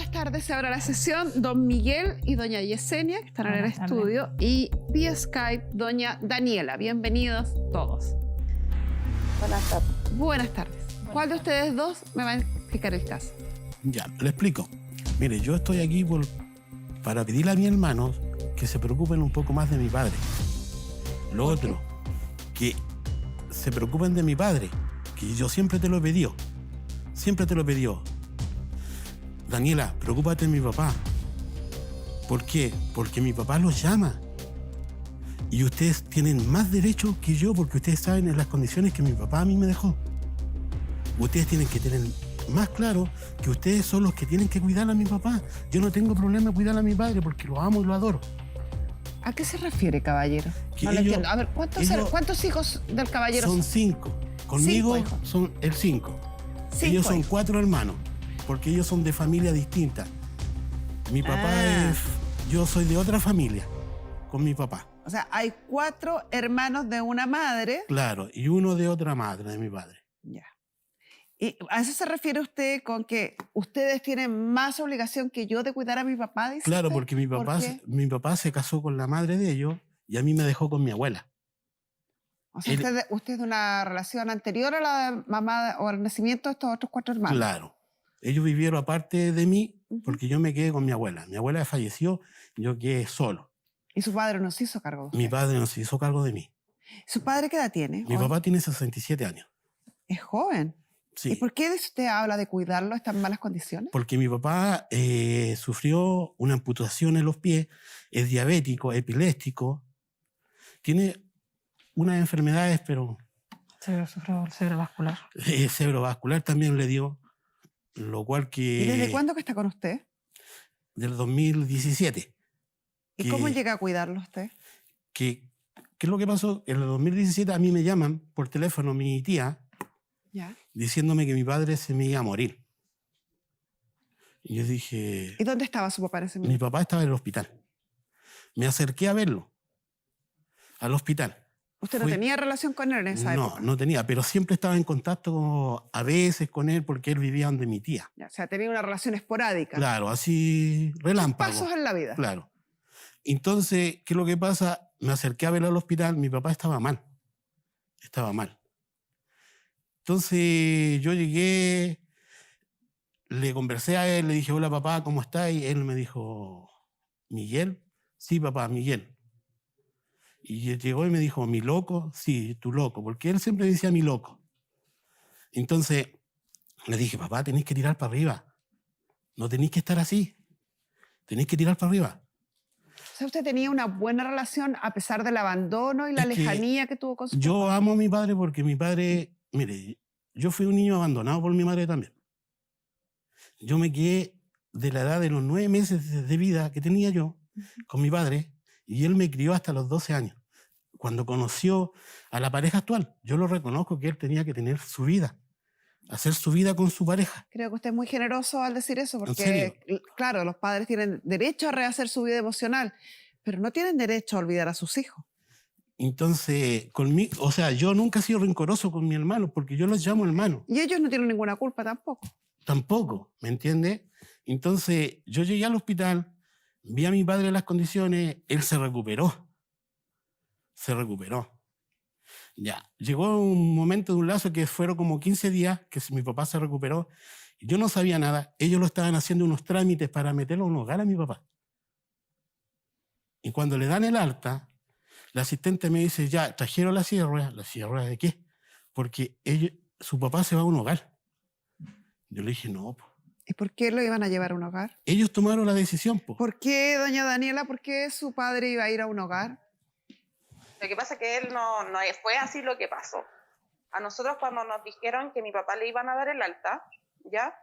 Buenas tardes, se abre la sesión. Don Miguel y doña Yesenia, que están en el estudio, y vía Skype, doña Daniela. Bienvenidos todos. Buenas tardes. Buenas tardes. ¿Cuál de ustedes dos me va a explicar el caso? Ya, le explico. Mire, yo estoy aquí para pedirle a mis hermanos que se preocupen un poco más de mi padre. Lo otro, que se preocupen de mi padre, que yo siempre te lo he pedido. Siempre te lo he pedido. Daniela, preocúpate de mi papá. ¿Por qué? Porque mi papá los llama. Y ustedes tienen más derecho que yo porque ustedes saben en las condiciones que mi papá a mí me dejó. Ustedes tienen que tener más claro que ustedes son los que tienen que cuidar a mi papá. Yo no tengo problema en cuidar a mi padre porque lo amo y lo adoro. ¿A qué se refiere, caballero? Que No lo ellos- entiendo. A ver, ¿cuántos hijos del caballero Son 5. Conmigo 5 hijos. son el 5. 5 Ellos son hijos. 4 hermanos, porque ellos son de familia distinta. Mi papá es... Yo soy de otra familia, con mi papá. O sea, hay 4 hermanos de una madre. Claro, y uno de otra madre, de mi padre. Ya. ¿Y a eso se refiere usted con que ustedes tienen más obligación que yo de cuidar a mi papá? Dice Claro, usted? porque mi ¿Por papá, qué? mi papá se casó con la madre de ellos y a mí me dejó con mi abuela. O sea, Él- usted es de una relación anterior a la mamá o al nacimiento de estos otros 4 hermanos. Claro. Ellos vivieron aparte de mí Ujú. porque yo me quedé con mi abuela. Mi abuela falleció, yo quedé solo. Y su padre no se hizo cargo de usted. Mi padre no se hizo cargo de mí. ¿Su padre qué edad tiene? Mi hoy? papá tiene 67 años. Es joven. ¿Y Sí. por qué usted habla de cuidarlo? ¿Está en malas condiciones? Porque mi papá sufrió una amputación en los pies, es diabético, epiléptico, tiene unas enfermedades, pero Cerebrovascular. cerebrovascular también le dio, lo cual que... ¿Y desde cuándo que está con usted? Del 2017. ¿Y que- cómo llega a cuidarlo usted? ¿Qué es lo que pasó? En el 2017 a mí me llaman por teléfono mi tía Ya. diciéndome que mi padre se me iba a morir. Y yo dije... ¿Y dónde estaba su papá en ese Mi momento? papá estaba en el hospital. Me acerqué a verlo, al hospital. ¿Usted no fui- tenía relación con él en esa No, época? no tenía, pero siempre estaba en contacto a veces con él porque él vivía donde mi tía. Ya, o sea, tenía una relación esporádica. Claro, así relámpago. Pasos en la vida. Claro. Entonces, ¿qué es lo que pasa? Me acerqué a verlo al hospital, mi papá estaba mal. Estaba mal. Entonces yo llegué, le conversé a él, le dije, hola papá, ¿cómo estás? Y él me dijo, ¿Miguel? Sí, papá, Miguel. Y él llegó y me dijo, ¿mi loco? Sí, tu loco, porque él siempre decía mi loco. Entonces le dije, papá, tenéis que tirar para arriba. No tenéis que estar así. Tenéis que tirar para arriba. O sea, usted tenía una buena relación a pesar del abandono y la Es que lejanía que tuvo con su Yo papá. amo a mi padre porque mi padre, mire, yo fui un niño abandonado por mi madre también. Yo me quedé de la edad de los 9 meses de vida que tenía yo con mi padre y él me crió hasta los 12 años. Cuando conoció a la pareja actual, yo lo reconozco que él tenía que tener su vida, hacer su vida con su pareja. Creo que usted es muy generoso al decir eso, ¿En porque, serio? claro, los padres tienen derecho a rehacer su vida emocional, pero no tienen derecho a olvidar a sus hijos. Entonces, conmigo, o sea, yo nunca he sido rencoroso con mi hermano porque yo los llamo hermanos. Y ellos no tienen ninguna culpa tampoco. Tampoco, ¿me entiende? Entonces, yo llegué al hospital, vi a mi padre en las condiciones, él se recuperó. Se recuperó. Ya, llegó un momento de un lazo que fueron como 15 días que mi papá se recuperó y yo no sabía nada. Ellos lo estaban haciendo unos trámites para meterlo a un hogar a mi papá. Y cuando le dan el alta, la asistente me dice, ya, trajeron la silla de ruedas. ¿La silla de ruedas de qué? Porque su papá se va a un hogar. Yo le dije, no, po. ¿Y por qué lo iban a llevar a un hogar? Ellos tomaron la decisión, po. ¿Por qué, doña Daniela, por qué su padre iba a ir a un hogar? Lo que pasa es que él no fue así lo que pasó. A nosotros cuando nos dijeron que mi papá le iban a dar el alta, ¿ya?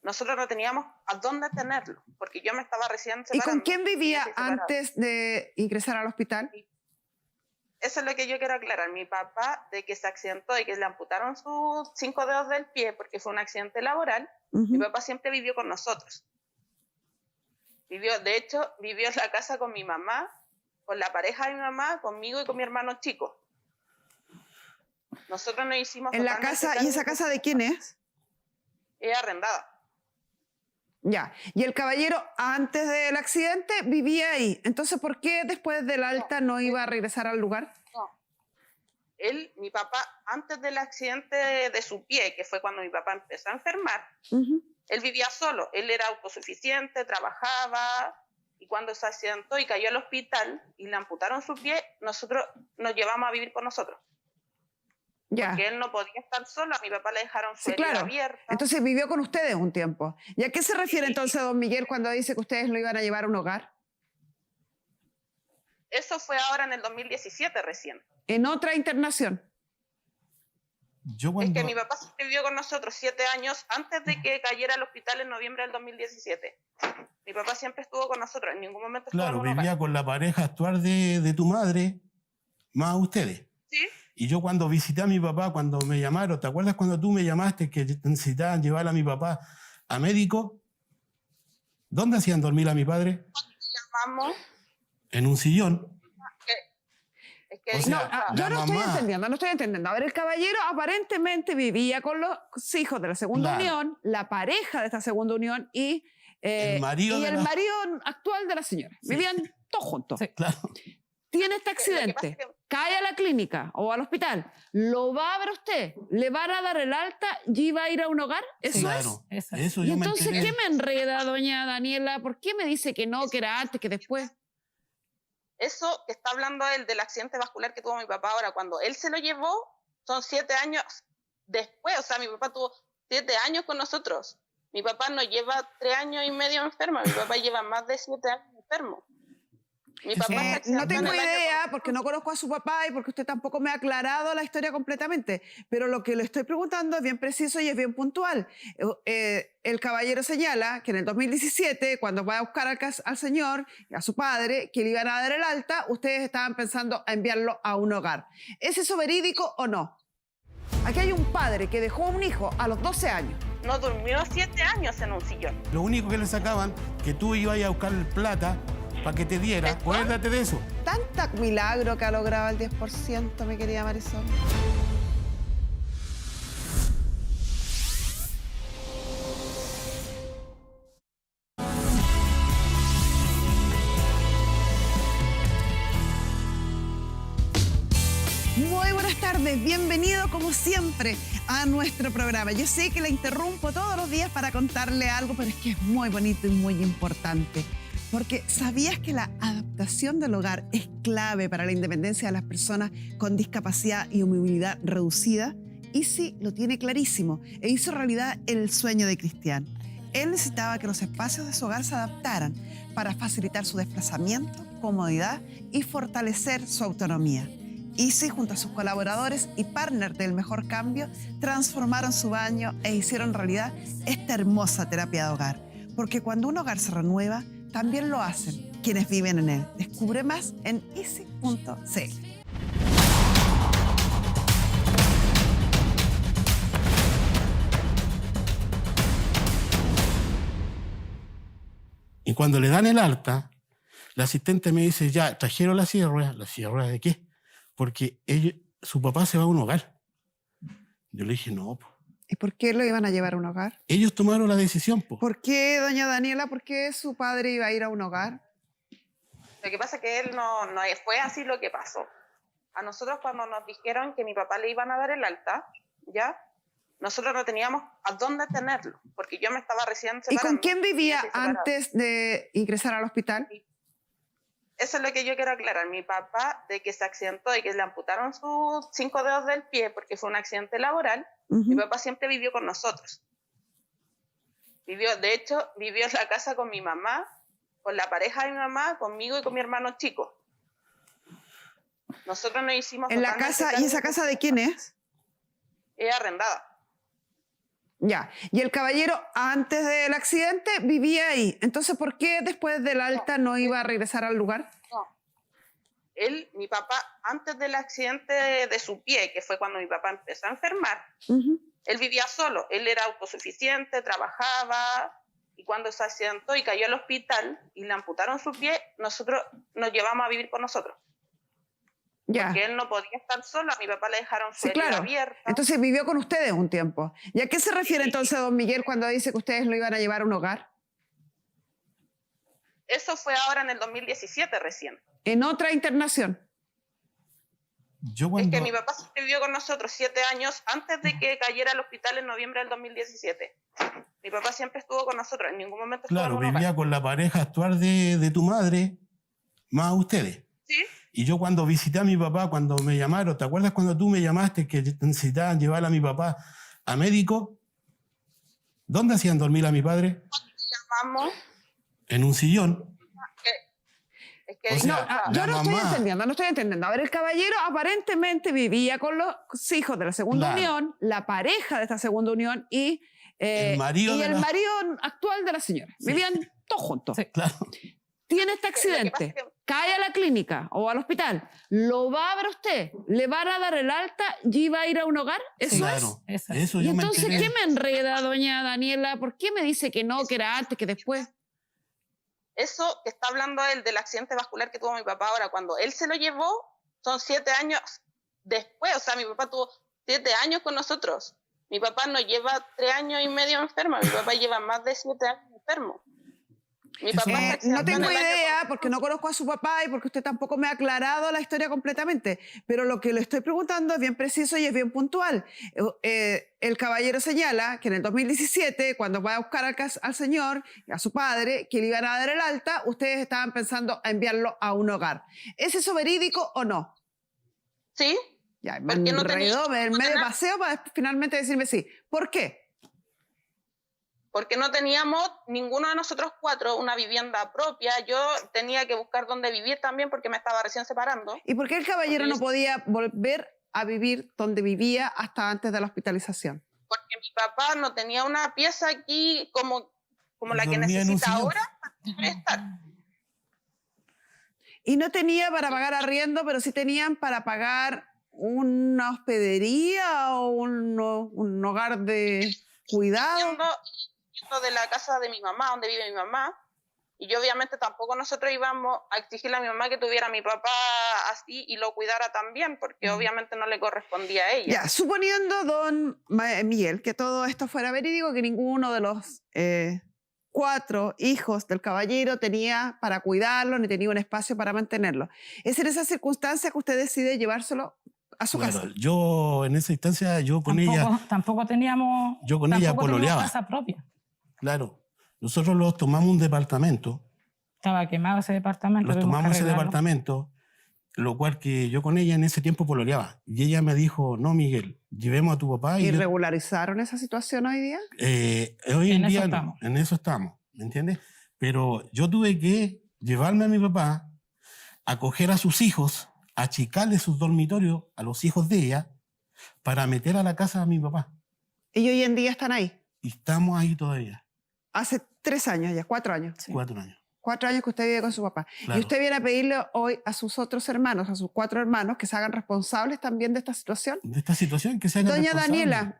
Nosotros no teníamos a dónde tenerlo, porque yo me estaba recién ¿Y separando. con quién vivía Estoy separada. antes de ingresar al hospital? Eso es lo que yo quiero aclarar. Mi papá, de que se accidentó y que le amputaron sus 5 dedos del pie porque fue un accidente laboral, Ujú. mi papá siempre vivió con nosotros. De hecho, vivió en la casa con mi mamá, con la pareja de mi mamá, conmigo y con mi hermano chico. Nosotros nos hicimos ¿En la totalmente casa? ¿Y esa cargo casa de quién es? Es arrendada. Ya. Y el caballero, antes del accidente, vivía ahí. Entonces, ¿por qué después del alta no iba a regresar al lugar? No. Mi papá, antes del accidente de su pie, que fue cuando mi papá empezó a enfermar, él vivía solo. Él era autosuficiente, trabajaba, y cuando se accidentó y cayó al hospital y le amputaron su pie, nosotros nos llevamos a vivir con nosotros. Ya. Porque él no podía estar solo, a mi papá le dejaron su herida claro. abierta. Entonces vivió con ustedes un tiempo. ¿Y a qué se refiere entonces don Miguel cuando dice que ustedes lo iban a llevar a un hogar? Eso fue ahora en el 2017 recién. En otra internación. Es que mi papá siempre vivió con nosotros 7 años antes de que cayera al hospital en noviembre del 2017. Mi papá siempre estuvo con nosotros, en ningún momento estuvo en un vivía hogar. con la pareja actual de tu madre, más ustedes. Sí. Y yo cuando visité a mi papá, cuando me llamaron, ¿te acuerdas cuando tú me llamaste que necesitaban llevar a mi papá a médico? ¿Dónde hacían dormir a mi padre? Llamamos. En un sillón. Es que O sea, yo la no mamá- estoy entendiendo. A ver, el caballero aparentemente vivía con los hijos de la segunda Claro. unión, la pareja de esta segunda unión y El marido de la- marido actual de la señora. Sí. Vivían todos juntos. Claro. Tiene este Lo que pasa accidente, es que- cae a la clínica o al hospital, ¿lo va a ver usted? ¿Le van a dar el alta y va a ir a un hogar? ¿Eso Claro. Eso. Eso es? Y yo me entonces, enteré. ¿qué me enreda, doña Daniela? ¿Por qué me dice que no, que era antes, que después? Eso que está hablando él del accidente vascular que tuvo mi papá ahora, cuando él se lo llevó, son 7 años después. O sea, mi papá tuvo 7 años con nosotros. Mi papá nos lleva 3 años y medio enfermo. Mi papá lleva más de 7 años enfermo. Mi papá se accidentó No tengo en el año idea, porque no conozco a su papá y porque usted tampoco me ha aclarado la historia completamente. Pero lo que le estoy preguntando es bien preciso y es bien puntual. El caballero señala que en el 2017, cuando va a buscar al señor, a su padre, que le iban a dar el alta, ustedes estaban pensando a enviarlo a un hogar. ¿Es eso verídico o no? Aquí hay un padre que dejó un hijo a los 12 años. No durmió 7 años en un sillón. Lo único que le sacaban, que tú ibas a buscar plata para que te diera. Acuérdate de eso. Tanta milagro que ha logrado el 10%, mi querida Marisol. Muy buenas tardes, bienvenido como siempre a nuestro programa. Yo sé que la interrumpo todos los días para contarle algo, pero es que es muy bonito y muy importante. Porque ¿sabías que la adaptación del hogar es clave para la independencia de las personas con discapacidad y movilidad reducida? Isi lo tiene clarísimo e hizo realidad el sueño de Cristian. Él necesitaba que los espacios de su hogar se adaptaran para facilitar su desplazamiento, comodidad y fortalecer su autonomía. Isi, junto a sus colaboradores y partners del Mejor Cambio, transformaron su baño e hicieron realidad esta hermosa terapia de hogar. Porque cuando un hogar se renueva, también lo hacen quienes viven en él. Descubre más en isi.cl. Y cuando le dan el alta, la asistente me dice, ya, trajeron la silla de ruedas. ¿La silla de ruedas de qué? Porque su papá se va a un hogar. Yo le dije, no. ¿Y por qué lo iban a llevar a un hogar? Ellos tomaron la decisión. ¿Por qué, doña Daniela, por qué su padre iba a ir a un hogar? Lo que pasa es que él no fue así lo que pasó. A nosotros cuando nos dijeron que mi papá le iban a dar el alta, ¿ya? Nosotros no teníamos a dónde tenerlo, porque yo me estaba recién separando. ¿Y con quién vivía Yo estoy separada. antes de ingresar al hospital? Eso es lo que yo quiero aclarar. Mi papá, de que se accidentó y que le amputaron sus 5 dedos del pie porque fue un accidente laboral, mi papá siempre vivió con nosotros. De hecho, vivió en la casa con mi mamá, con la pareja de mi mamá, conmigo y con mi hermano chico. Nosotros nos hicimos... ¿En la casa? ¿Y esa casa de quién es? Es arrendada. Ya. Y el caballero, antes del accidente, vivía ahí. Entonces, ¿por qué después del alta no iba a regresar al lugar? No. Mi papá, antes del accidente de su pie, que fue cuando mi papá empezó a enfermar, él vivía solo. Él era autosuficiente, trabajaba, y cuando se accidentó y cayó al hospital y le amputaron su pie, nosotros nos llevamos a vivir con nosotros. Ya. Porque él no podía estar solo, a mi papá le dejaron su herida abierta. Entonces vivió con ustedes un tiempo. ¿Y a qué se refiere entonces don Miguel cuando dice que ustedes lo iban a llevar a un hogar? eso fue ahora en el 2017 recién. En otra internación. Yo cuando... Es que mi papá siempre vivió con nosotros 7 años antes de que cayera al hospital en noviembre del 2017. Mi papá siempre estuvo con nosotros, en ningún momento estuvo Claro, en un vivía hogar. con la pareja actual de tu madre, más ustedes. ¿Sí? Y yo cuando visité a mi papá, cuando me llamaron, ¿te acuerdas cuando tú me llamaste que necesitaban llevar a mi papá a médico? ¿Dónde hacían dormir a mi padre? Llamamos. En un sillón. Es que O sea, no, Yo la no estoy mamá. entendiendo, no estoy entendiendo. A ver, el caballero aparentemente vivía con los hijos de la segunda Claro. unión, la pareja de esta segunda unión y El marido de el la- marido actual de la señora. Sí. Vivían todos juntos. Sí. Claro. Tiene este Lo que pasa accidente, es que- cae a la clínica o al hospital, lo va a ver usted, le van a dar el alta y va a ir a un hogar. ¿Eso es? Claro. Eso. Eso Y yo me entonces, enteré. ¿qué me enreda, doña Daniela? ¿Por qué me dice que no, que era antes, que después? Eso que está hablando él del accidente vascular que tuvo mi papá ahora, cuando él se lo llevó, son 7 años después. O sea, mi papá tuvo 7 años con nosotros. Mi papá no lleva 3 años y medio enfermo, mi papá lleva más de 7 años enfermo. Mi papá se No accidentó tengo en el año idea porque no conozco a su papá y porque usted tampoco me ha aclarado la historia completamente, pero lo que le estoy preguntando es bien preciso y es bien puntual. El caballero señala que en el 2017, cuando va a buscar al señor, a su padre, que le iban a dar el alta, ustedes estaban pensando a enviarlo a un hogar. ¿Es eso verídico o no? Sí, Ya, me Porque no tenía- enredó, me medio paseo para finalmente decirme sí. ¿Por qué? porque no teníamos ninguno de nosotros 4 una vivienda propia. Yo tenía que buscar dónde vivir también porque me estaba recién separando. ¿Y por qué el caballero Porque no podía volver a vivir donde vivía hasta antes de la hospitalización? Porque mi papá no tenía una pieza aquí como la que Dormía en un necesita sillón. ahora para estar. Y no tenía para pagar arriendo, pero sí tenían para pagar una hospedería o un hogar de cuidado. Yendo de la casa de mi mamá, donde vive mi mamá, y yo obviamente tampoco nosotros íbamos a exigirle a mi mamá que tuviera a mi papá así y lo cuidara también, porque obviamente no le correspondía a ella. Ya, suponiendo, don Miguel, que todo esto fuera verídico, que ninguno de los 4 hijos del caballero tenía para cuidarlo, ni tenía un espacio para mantenerlo. Es en esas circunstancias que usted decide llevárselo a su Bueno, casa. yo en esa instancia, yo con ella, Tampoco teníamos. yo con ella tampoco teníamos pololeaba. casa propia. Claro. Nosotros los tomamos un departamento, Estaba quemado ese departamento. los tuvimos que tomamos ese arreglarlo. departamento, lo cual que yo con ella en ese tiempo pololeaba. Y ella me dijo, no, Miguel, llevemos a tu papá. ¿Y yo- regularizaron esa situación hoy día? Hoy en En eso día no, estamos. en eso estamos, ¿me entiendes? Pero yo tuve que llevarme a mi papá, acoger a sus hijos, achicarle sus dormitorios a los hijos de ella, para meter a la casa a mi papá. Y hoy en día están ahí. Y estamos ahí todavía, Hace 3 años ya, 4 años. Sí. 4 años. 4 años que usted vive con su papá. Claro. Y usted viene a pedirle hoy a sus otros hermanos, a sus 4 hermanos, que se hagan responsables también de esta situación. De esta situación que se haga Doña responsable. Daniela,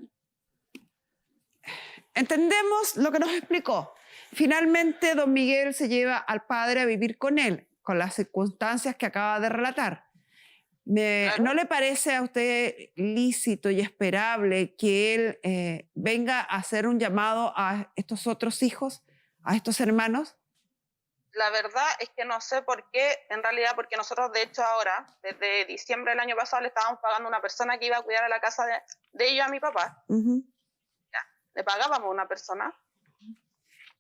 entendemos lo que nos explicó. Finalmente, don Miguel se lleva al padre a vivir con él, con las circunstancias que acaba de relatar. Claro. ¿No le parece a usted lícito y esperable que él venga a hacer un llamado a estos otros hijos, a estos hermanos? La verdad es que no sé por qué, en realidad, porque nosotros de hecho ahora, desde diciembre del año pasado, le estábamos pagando a una persona que iba a cuidar a la casa de ellos a mi papá. Ujú. Le pagábamos a una persona,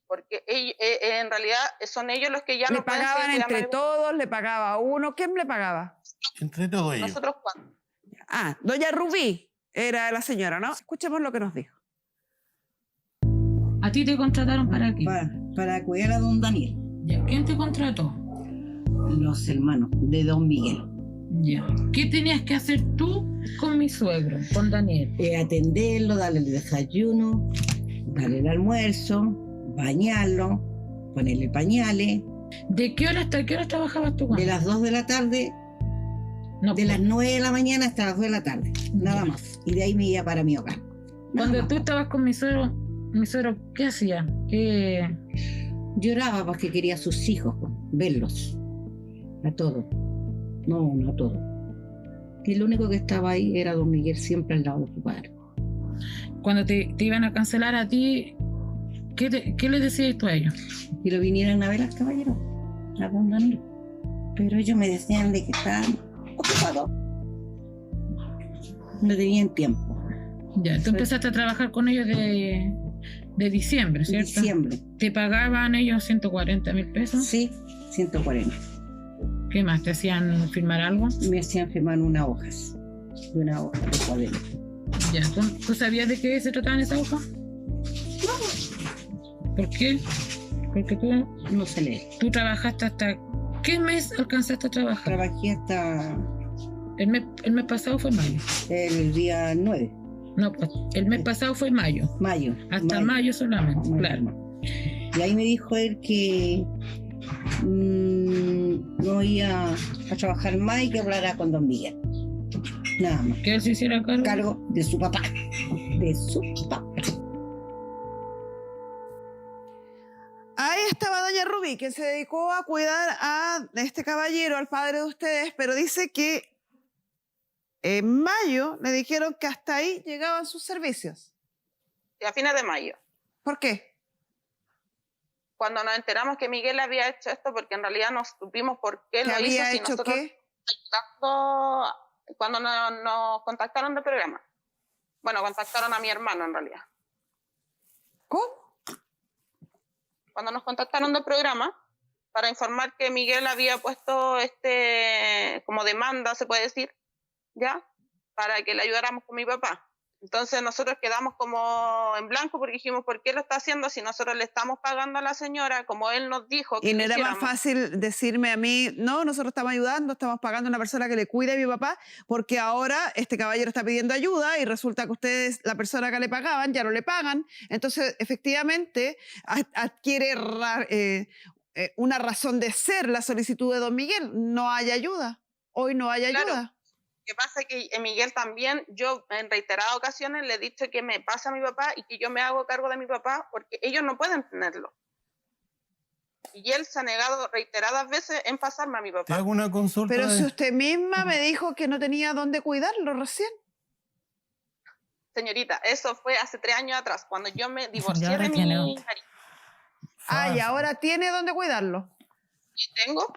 porque en realidad son ellos los que ya ¿Le no pueden seguir pagaban cuidando a entre mi- todos? ¿Le pagaba uno? ¿Quién le pagaba? Entre todos ellos. Nosotros 4. Ah, doña Rubí era la señora, ¿no? Escuchemos lo que nos dijo. ¿A ti te contrataron para qué? Para cuidar a don Daniel, Ya. ¿Quién te contrató? los hermanos de don Miguel. Ya. ¿Qué tenías que hacer tú con mi suegro, con Daniel? Atenderlo, darle el desayuno, darle el almuerzo, bañarlo, ponerle pañales. ¿De qué hora hasta qué hora trabajabas tú con De él? las 2 de la tarde, No, de las 9 de la mañana hasta las 2 de la tarde, nada Ya. más. Y de ahí me iba para mi hogar. Nada Cuando más. tú estabas con mi suegro, ¿qué hacía? ¿Qué? Lloraba porque quería a sus hijos, verlos. A todos. No, a todos. Y lo único que estaba ahí era don Miguel siempre al lado de su padre. Cuando te iban a cancelar a ti, ¿qué le decías tú a ellos? Y lo vinieran a ver al caballero. a don Daniel. Pero ellos me decían de que estaban ocupados. No tenían tiempo. Ya, tú empezaste a trabajar con ellos de diciembre, En ¿cierto? diciembre. ¿Te pagaban ellos 140.000 pesos? Sí, 140. ¿Qué más? ¿Te hacían firmar algo? Me hacían firmar unas hojas. De una hoja de cuaderno. Ya, ¿tú sabías de qué se trataban esas hojas? ¿Por qué? Porque No se lee. tú trabajaste hasta... ¿Qué mes alcanzaste a trabajar? Trabajé hasta El mes pasado fue mayo. el día 9, No, pues el mes pasado fue mayo. mayo. Hasta mayo solamente, claro. Y ahí me dijo él que no iba a trabajar más y que hablara con don Miguel. Nada más. Que él se hiciera cargo. Cargo de su papá. De su papá. Ahí estaba doña Rubí, que se dedicó a cuidar a este caballero, al padre de ustedes, pero dice que en mayo le dijeron que hasta ahí llegaban sus servicios. Y a fines de mayo. ¿Por qué? Cuando nos enteramos que Miguel había hecho esto, porque en realidad no supimos por qué ¿Que lo hizo. había Si hecho nosotros qué? cuando nos contactaron del programa. Bueno, contactaron a mi hermano en realidad. ¿Cómo? Cuando nos contactaron del programa para informar que Miguel había puesto como demanda, se puede decir, ¿ya? Para que le ayudáramos con mi papá. Entonces nosotros quedamos como en blanco porque dijimos, ¿por qué lo está haciendo si nosotros le estamos pagando a la señora como él nos dijo que Y no lo era más hiciéramos? fácil decirme a mí, no, nosotros estamos ayudando, estamos pagando a una persona que le cuide a mi papá, porque ahora este caballero está pidiendo ayuda y resulta que ustedes, la persona que le pagaban, ya no le pagan. Entonces, efectivamente, adquiere una razón de ser la solicitud de don Miguel. No hay ayuda. Hoy no hay ayuda. Claro. Lo que pasa es que Miguel también, yo en reiteradas ocasiones le he dicho que me pasa a mi papá y que yo me hago cargo de mi papá porque ellos no pueden tenerlo. Y él se ha negado reiteradas veces en pasarme a mi Te papá. hago una consulta. Pero si de- usted misma me dijo que no tenía dónde cuidarlo recién. Señorita, eso fue hace 3 años atrás, cuando yo me divorcié ahora de mi tiene marido. otro. Ah, y Falso. ahora tiene dónde cuidarlo. ¿Y tengo?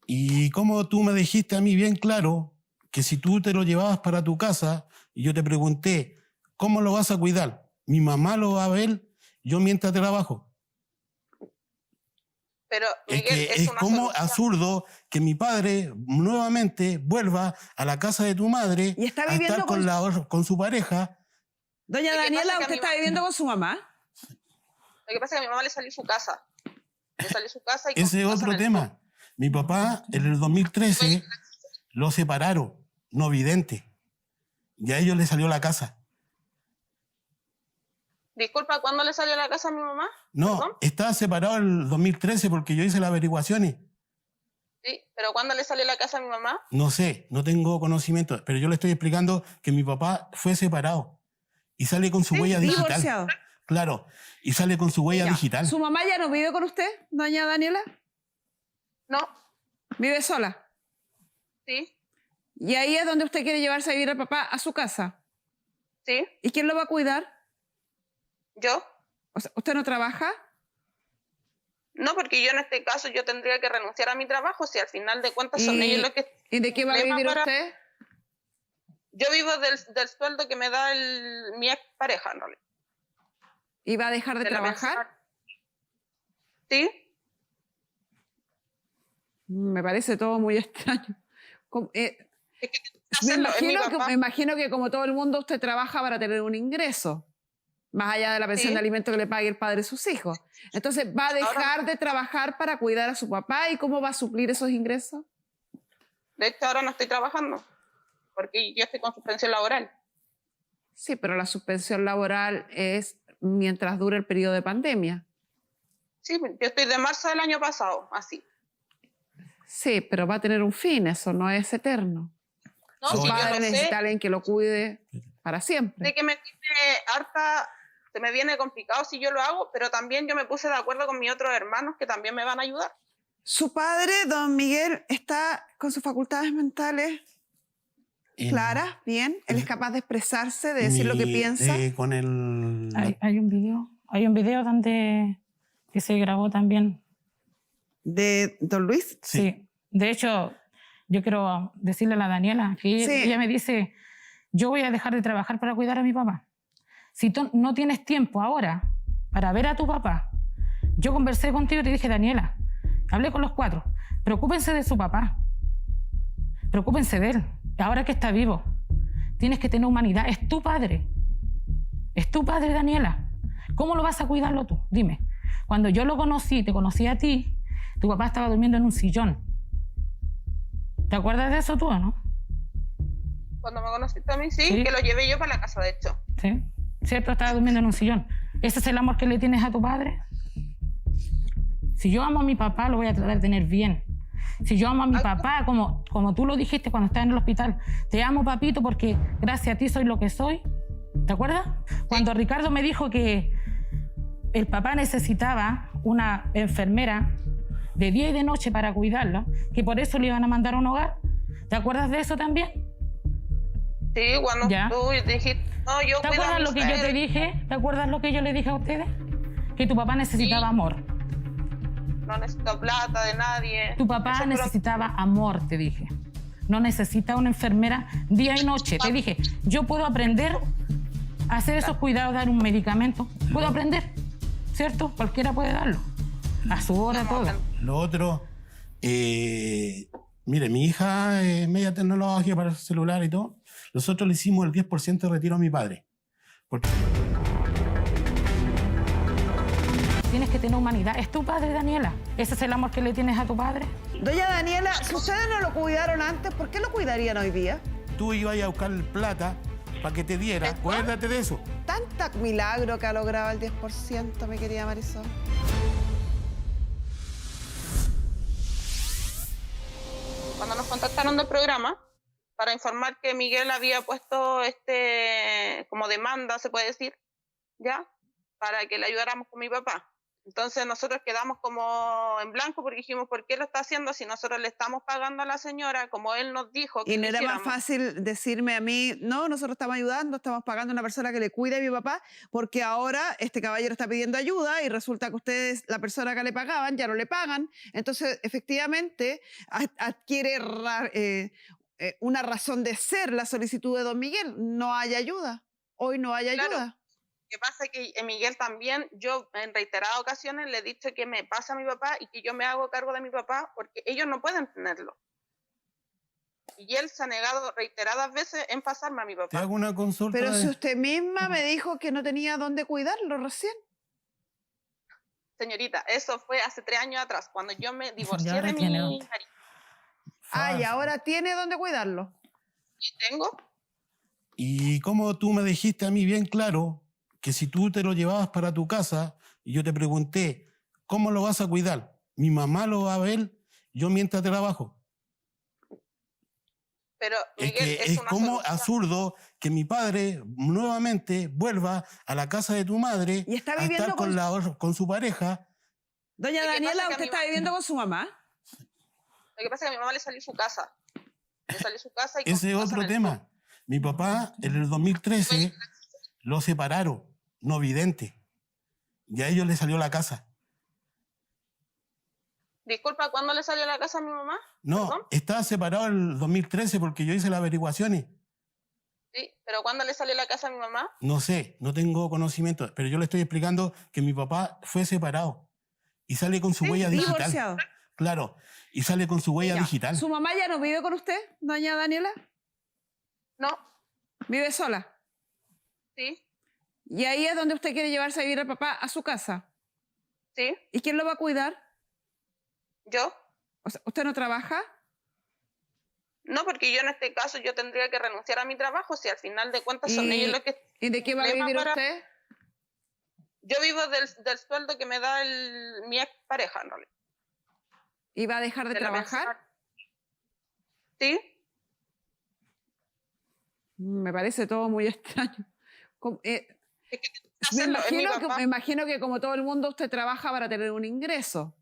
Y como tú me dijiste a mí bien claro que si tú te lo llevabas para tu casa y yo te pregunté, ¿cómo lo vas a cuidar? Mi mamá lo va a ver, yo mientras trabajo. Pero Es Miguel, que es es una como solución. absurdo que mi padre nuevamente vuelva a la casa de tu madre Y está a viviendo estar con- con su pareja. Doña Lo que Daniela, pasa es que a ¿usted mi está mamá- viviendo con su mamá? Lo que pasa es que a mi mamá le salió su casa. Le salió su casa y con Ese su es casa otro en el tema. Mi papá en el 2013 lo separaron, no vidente. Y a ellos le salió la casa. Disculpa, ¿cuándo le salió la casa a mi mamá? No, ¿Perdón? estaba separado el 2013 porque yo hice las averiguaciones. Sí, pero ¿cuándo le salió la casa a mi mamá? No sé, no tengo conocimiento, pero yo le estoy explicando que mi papá fue separado y sale con su huella digital. Divorciado. Claro, y sale con su huella Ya. digital. ¿Su mamá ya no vive con usted, doña Daniela? No, ¿Vive sola? sí, Y ahí es donde usted quiere llevarse a vivir al papá a su casa. sí, ¿Y quién lo va a cuidar? yo. O sea, ¿usted no trabaja? No, porque yo en este caso yo tendría que renunciar a mi trabajo si al final de cuentas son ellos los que... ¿Y de qué va a problema vivir para- usted? Yo vivo del sueldo que me da mi ex pareja, en realidad. ¿Y va a dejar de De la trabajar? mensual. Sí, Me parece todo muy extraño. es que Me hacerlo, es mi imagino, papá. me imagino que como todo el mundo usted trabaja para tener un ingreso, más allá de la pensión Sí. de alimento que le pague el padre de sus hijos. Entonces, ¿va a dejar de trabajar para cuidar a su papá? ¿Y cómo va a suplir esos ingresos? De hecho, ahora no estoy trabajando porque yo estoy con suspensión laboral. Sí, pero la suspensión laboral es mientras dure el periodo de pandemia. Sí, yo estoy de marzo del año pasado, así. Sí, pero va a tener un fin, eso no es eterno. No, Su sí, yo padre lo necesita sé. a alguien que lo cuide para siempre. Sé que me tiene harta, se me viene complicado si yo lo hago, pero también yo me puse de acuerdo con mis otros hermanos que también me van a ayudar. Su padre, don Miguel, está con sus facultades mentales En- claras, bien. Él es capaz de expresarse, de decir lo que mi- piensa. con el... Hay un video donde que se grabó también. ¿De don Luis? Sí. De hecho, yo quiero decirle a la Daniela que Sí. ella me dice, yo voy a dejar de trabajar para cuidar a mi papá. Si tú no tienes tiempo ahora para ver a tu papá, yo conversé contigo y te dije, Daniela, hablé con los 4, preocúpense de su papá, preocúpense de él, ahora que está vivo. Tienes que tener humanidad, es tu padre, Daniela. ¿Cómo lo vas a cuidarlo tú? Dime. Cuando yo lo conocí, te conocí a ti, tu papá estaba durmiendo en un sillón. ¿Te acuerdas de eso tú o no? Cuando me conociste a mí, sí, Sí. que lo llevé yo para la casa, de hecho. ¿Sí? ¿Cierto? Estaba durmiendo en un sillón. ¿Ese es el amor que le tienes a tu padre? Si yo amo a mi papá, lo voy a tratar de tener bien. Si yo amo a mi papá, como tú lo dijiste cuando estaba en el hospital, te amo, papito, porque gracias a ti soy lo que soy. ¿Te acuerdas? Cuando Ricardo me dijo que el papá necesitaba una enfermera de día y de noche para cuidarlo, que por eso le iban a mandar a un hogar. ¿Te acuerdas de eso también? Sí, cuando Ya. tú dijiste, no, yo ¿Te cuido a acuerdas mi lo que yo te suegra. dije? ¿Te acuerdas lo que yo le dije a ustedes? Que tu papá necesitaba Sí. amor. No necesito plata de nadie. Tu papá Eso necesitaba amor, te dije. No necesita una enfermera día y noche. Te dije, yo puedo aprender a hacer esos cuidados, dar un medicamento. Puedo aprender, ¿cierto? Cualquiera puede darlo. A su hora, todo. Lo otro, mire, mi hija es media tecnológica para el celular y todo. Nosotros le hicimos el 10% de retiro a mi padre. Porque Tienes que tener humanidad. Es tu padre, Daniela. ¿Ese es el amor que le tienes a tu padre? Doña Daniela, si ustedes no lo cuidaron antes, ¿por qué lo cuidarían hoy día? tú ibas a buscar plata para que te diera. Acuérdate de eso. Tanta milagro que ha logrado el 10%, mi querida Marisol. Cuando nos contactaron del programa para informar que Miguel había puesto como demanda, se puede decir, ¿ya? Para que le ayudáramos con mi papá. Entonces nosotros quedamos como en blanco porque dijimos, ¿por qué lo está haciendo si nosotros le estamos pagando a la señora como él nos dijo que Y no lo era más hiciéramos? fácil decirme a mí, no, nosotros estamos ayudando, estamos pagando a una persona que le cuide a mi papá, porque ahora este caballero está pidiendo ayuda y resulta que ustedes, la persona que le pagaban, ya no le pagan. Entonces, efectivamente, adquiere una razón de ser la solicitud de don Miguel. No hay ayuda. Hoy no hay Claro. ayuda. Lo que pasa es que Miguel también, yo en reiteradas ocasiones le he dicho que me pasa a mi papá y que yo me hago cargo de mi papá porque ellos no pueden tenerlo. Y él se ha negado reiteradas veces en pasarme a mi Te papá. hago una consulta. Pero si usted misma me dijo que no tenía dónde cuidarlo recién. Señorita, eso fue hace 3 años atrás, cuando yo me divorcié ahora de mi tiene marido. dónde. Ah, y ahora tiene dónde cuidarlo. ¿Y tengo? Y como tú me dijiste a mí bien claro que si tú te lo llevabas para tu casa y yo te pregunté, ¿cómo lo vas a cuidar? Mi mamá lo va a ver, yo mientras trabajo. Pero Es Miguel, que es es una como solución. absurdo que mi padre nuevamente vuelva a la casa de tu madre Y está a viviendo estar con- con su pareja. Doña Lo que Daniela, pasa es que a ¿usted mi está mamá- viviendo con su mamá? Lo que pasa es que a mi mamá le salió su casa. Le salió su casa y con Ese es su casa otro en el tema. sur. Mi papá en el 2013 lo separaron, no vidente. Y a ellos le salió la casa. Disculpa, ¿cuándo le salió la casa a mi mamá? No, ¿Perdón? estaba separado en el 2013 porque yo hice las averiguaciones. Sí, pero ¿cuándo le salió la casa a mi mamá? No sé, no tengo conocimiento, pero yo le estoy explicando que mi papá fue separado y sale con su huella digital. Divorciado. Claro, y sale con su huella Ya. digital. ¿Su mamá ya no vive con usted, doña Daniela? No, ¿Vive sola? sí, Y ahí es donde usted quiere llevarse a vivir al papá a su casa. sí, ¿Y quién lo va a cuidar? yo. O sea, ¿usted no trabaja? No, porque yo en este caso yo tendría que renunciar a mi trabajo si al final de cuentas son ¿Y, ellos los que... ¿y de qué va a problema vivir para- usted? Yo vivo del sueldo que me da mi ex pareja, en realidad. ¿Y va a dejar de De la trabajar? pensión. Sí, Me parece todo muy extraño. Como- es que me, hacerlo, es mi papá. me imagino que como todo el mundo usted trabaja para tener un ingreso,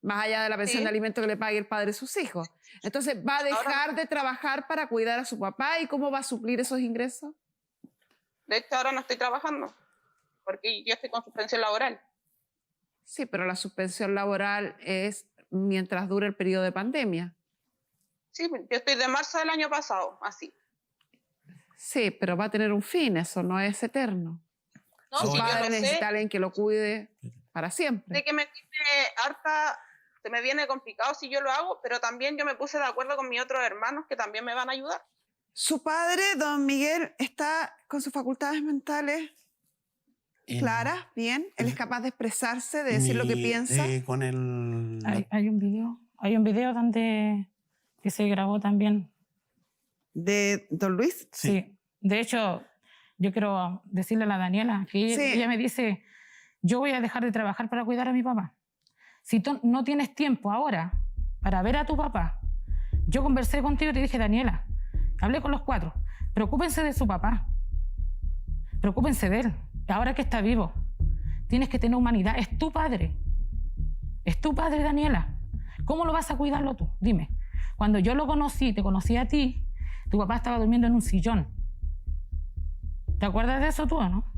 más allá de la pensión Sí. de alimento que le pague el padre de sus hijos. Entonces, ¿va a dejar Ahora- de trabajar para cuidar a su papá? ¿Y cómo va a suplir esos ingresos? De hecho, ahora no estoy trabajando porque yo estoy con suspensión laboral. Sí, pero la suspensión laboral es mientras dure el periodo de pandemia. Sí, yo estoy de marzo del año pasado, así. Sí, pero va a tener un fin, eso no es eterno. No, Su sí, yo padre lo sé. necesita a alguien que lo cuide para siempre. Sé que me tiene harta, se me viene complicado si yo lo hago, pero también yo me puse de acuerdo con mis otros hermanos que también me van a ayudar. Su padre, don Miguel, está con sus facultades mentales claras, bien. Él es capaz de expresarse, de decir lo que piensa. Con el... Hay un video donde que se grabó también. ¿De don Luis? Sí. De hecho, yo quiero decirle a la Daniela que Sí. ella me dice, yo voy a dejar de trabajar para cuidar a mi papá. Si tú no tienes tiempo ahora para ver a tu papá, yo conversé contigo y te dije, Daniela, hablé con los 4, preocúpense de su papá, preocúpense de él, ahora que está vivo. Tienes que tener humanidad, es tu padre, Daniela. ¿Cómo lo vas a cuidarlo tú? Dime. Cuando yo lo conocí, te conocí a ti, tu papá estaba durmiendo en un sillón. ¿Te acuerdas de eso tú o no?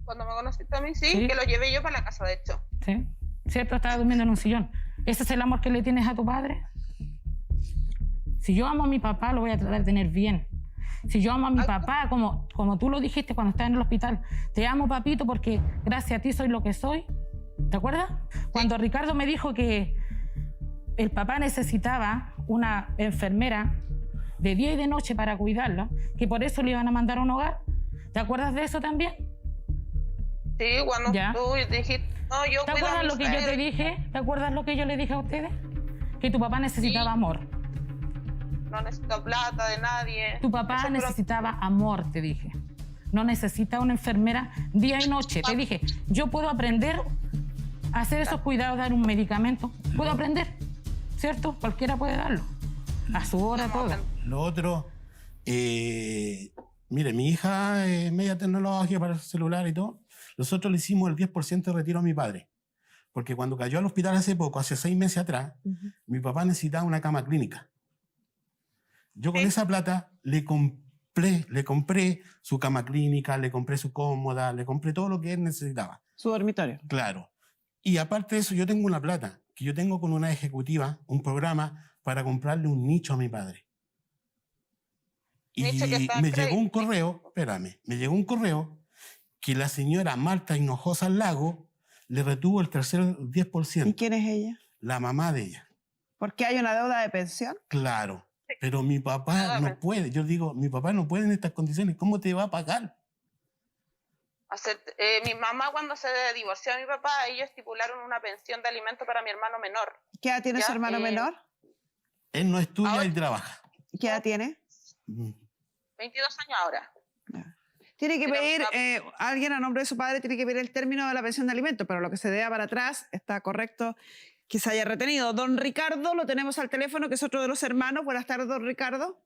Cuando me conociste a mí, sí, Sí. que lo llevé yo para la casa, de hecho. Sí. ¿Cierto? Estaba durmiendo en un sillón. ¿Ese es el amor que le tienes a tu padre? Si yo amo a mi papá, lo voy a tratar de tener bien. Si yo amo a mi papá, como tú lo dijiste cuando estaba en el hospital, te amo, papito, porque gracias a ti soy lo que soy. ¿Te acuerdas? Cuando Ricardo me dijo que el papá necesitaba una enfermera de día y de noche para cuidarlo, que por eso le iban a mandar a un hogar. ¿Te acuerdas de eso también? Sí, cuando Ya. tú dijiste, no, yo ¿Te cuido a acuerdas mi lo que yo mujer. te dije? ¿Te acuerdas lo que yo le dije a ustedes? Que tu papá necesitaba Sí. amor. No necesito plata de nadie. Tu papá Eso necesitaba amor, te dije. No necesita una enfermera día y noche. Te dije, yo puedo aprender a hacer esos cuidados, dar un medicamento. Puedo aprender, ¿cierto? Cualquiera puede darlo. A su hora, todo. Lo otro, mire, mi hija es media tecnología para el celular y todo. Nosotros le hicimos el 10% de retiro a mi padre. Porque cuando cayó al hospital hace poco, hace 6 meses atrás, mi papá necesitaba una cama clínica. Yo con Sí. esa plata le compré su cama clínica, le compré su cómoda, le compré todo lo que él necesitaba. Su dormitorio. Claro. Y aparte de eso, yo tengo una plata que yo tengo con una ejecutiva, un programa para comprarle un nicho a mi padre. Y Nicho que está en me llegó un crédito. correo, espérame, me llegó un correo que la señora Marta Hinojosa Lago le retuvo el tercer ¿Y 10%, quién es ella? la mamá de ella. ¿Por qué hay una deuda de pensión? Claro. Pero mi papá no puede. Yo digo, mi papá no puede en estas condiciones. ¿Cómo te va a pagar? Mi mamá, cuando se divorció de mi papá, ellos estipularon una pensión de alimento para mi hermano menor. ¿Qué edad tiene Ya, su hermano menor? Él no estudia Ahora- y trabaja. ¿Qué edad tiene? Mm. 22 años ahora. Tiene que Pero pedir, está- alguien a nombre de su padre tiene que pedir el término de la pensión de alimentos, pero lo que se deba para atrás está correcto que se haya retenido. Don Ricardo, lo tenemos al teléfono, que es otro de los hermanos. Buenas tardes, don Ricardo.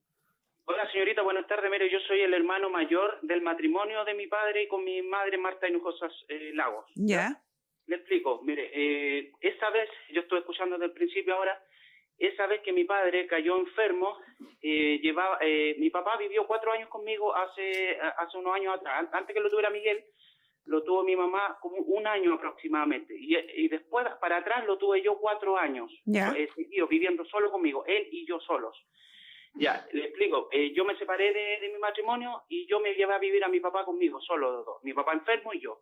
Hola señorita, buenas tardes. Mire, yo soy el hermano mayor del matrimonio de mi padre y con mi madre Marta Hinojosas Lagos. Ya. Le explico. Mire, esa vez, yo estoy escuchando desde el principio ahora, esa vez que mi padre cayó enfermo, mi papá vivió 4 años conmigo hace unos años atrás. Antes que lo tuviera Miguel, lo tuvo mi mamá como 1 año aproximadamente. Y después, para atrás, lo tuve yo 4 años. Ya. Seguido, viviendo solo conmigo, él y yo solos. Ya, le explico. Yo me separé de mi matrimonio y yo me llevé a vivir a mi papá conmigo, solo los dos. Mi papá enfermo y yo.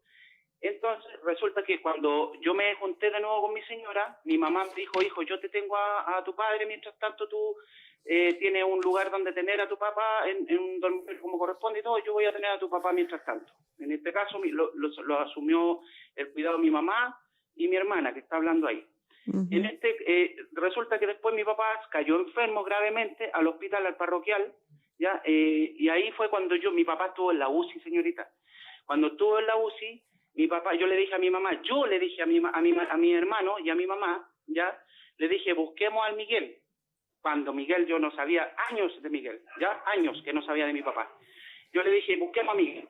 Entonces, resulta que cuando yo me junté de nuevo con mi señora, mi mamá me dijo, hijo, yo te tengo a tu padre, mientras tanto tú tienes un lugar donde tener a tu papá en un dormitorio como corresponde y todo, yo voy a tener a tu papá mientras tanto. En este caso lo asumió el cuidado de mi mamá y mi hermana, que está hablando ahí. Resulta que después mi papá cayó enfermo gravemente al hospital, al parroquial, ¿ya? Y ahí fue cuando mi papá estuvo en la UCI, señorita. Cuando estuvo en la UCI, mi papá, yo le dije a mi mamá, yo le dije a mi hermano y a mi mamá, ya, le dije, busquemos al Miguel. Cuando Miguel, yo no sabía, años de Miguel, ya, años que no sabía de mi papá. Yo le dije, busquemos a Miguel.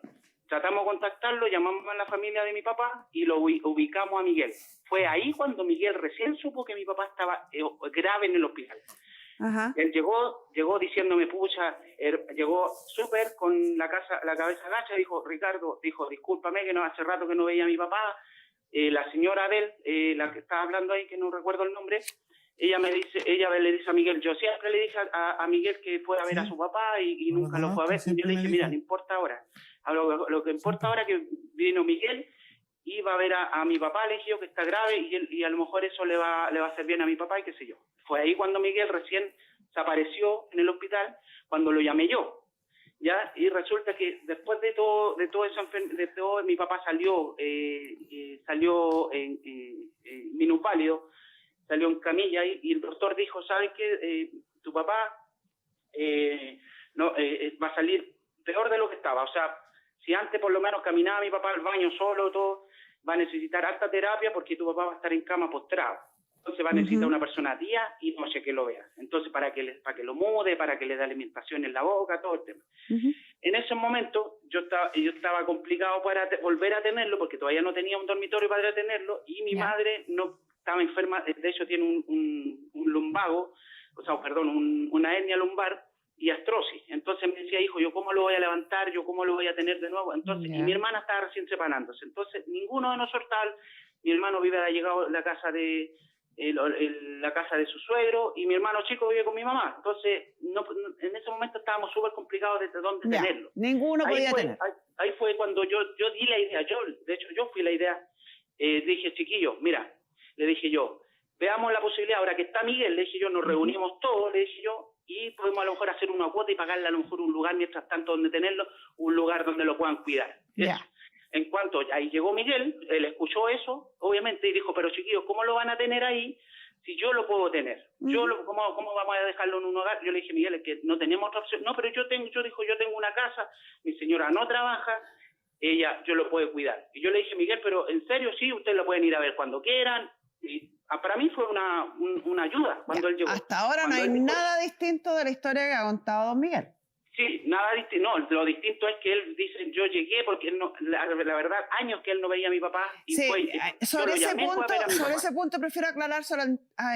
Tratamos de contactarlo, llamamos a la familia de mi papá y lo ubicamos a Miguel. Fue ahí cuando Miguel recién supo que mi papá estaba grave en el hospital. Ajá. Él llegó diciéndome, pucha, llegó súper con la cabeza gacha, dijo, Ricardo, dijo, discúlpame que no hace rato que no veía a mi papá, la señora Adel, la que estaba hablando ahí, que no recuerdo el nombre, ella le dice a Miguel, yo siempre le dije a Miguel que fuera a ver a su papá y nunca lo fue a ver. Yo le dije, mira, no importa ahora. Lo que importa ahora es que vino Miguel y va a ver a mi papá, le dije yo, que está grave y a lo mejor eso le va a hacer bien a mi papá y qué sé yo. Fue ahí cuando Miguel recién se apareció en el hospital, cuando lo llamé yo. ¿Ya? Y resulta que después de todo eso, mi papá salió minupálido, salió en camilla y el doctor dijo, ¿sabes qué? Tu papá va a salir peor de lo que estaba. O sea, si antes por lo menos caminaba mi papá al baño solo, todo, va a necesitar alta terapia porque tu papá va a estar en cama postrado. Entonces va a necesitar una persona día y noche que lo vea. Entonces para que lo mude, para que le dé alimentación en la boca, todo el tema. En ese momento yo estaba complicado para volver a tenerlo porque todavía no tenía un dormitorio para tenerlo y mi madre no estaba enferma, de hecho tiene un lumbago, una hernia lumbar y artrosis. Entonces me decía, hijo, ¿yo cómo lo voy a levantar? ¿Yo cómo lo voy a tener de nuevo? Entonces, y mi hermana estaba recién separándose. Entonces ninguno de nosotros, mi hermano ha llegado a la casa de su suegro y mi hermano chico vive con mi mamá. Entonces, en ese momento estábamos súper complicados de dónde tenerlo. Ninguno podía tener. Ahí fue cuando yo di la idea. De hecho, yo fui la idea. Dije, chiquillo, mira, le dije yo, veamos la posibilidad. Ahora que está Miguel, le dije yo, nos reunimos todos, le dije yo, y podemos a lo mejor hacer una cuota y pagarle a lo mejor un lugar mientras tanto donde tenerlo, un lugar donde lo puedan cuidar. En cuanto ahí llegó Miguel, él escuchó eso, obviamente, y dijo, pero chiquillos, ¿cómo lo van a tener ahí si yo lo puedo tener? ¿Cómo vamos a dejarlo en un hogar? Yo le dije, Miguel, es que no tenemos otra opción. No, pero yo tengo una casa, mi señora no trabaja, yo lo puedo cuidar. Y yo le dije, Miguel, pero en serio, sí, ustedes lo pueden ir a ver cuando quieran. Y para mí fue una ayuda cuando él llegó. Hasta ahora no hay nada distinto de la historia que ha contado don Miguel. Sí, nada distinto. No, lo distinto es que él dice, yo llegué porque él no, la verdad, años que él no veía a mi papá. Y sobre ese punto prefiero aclarárselo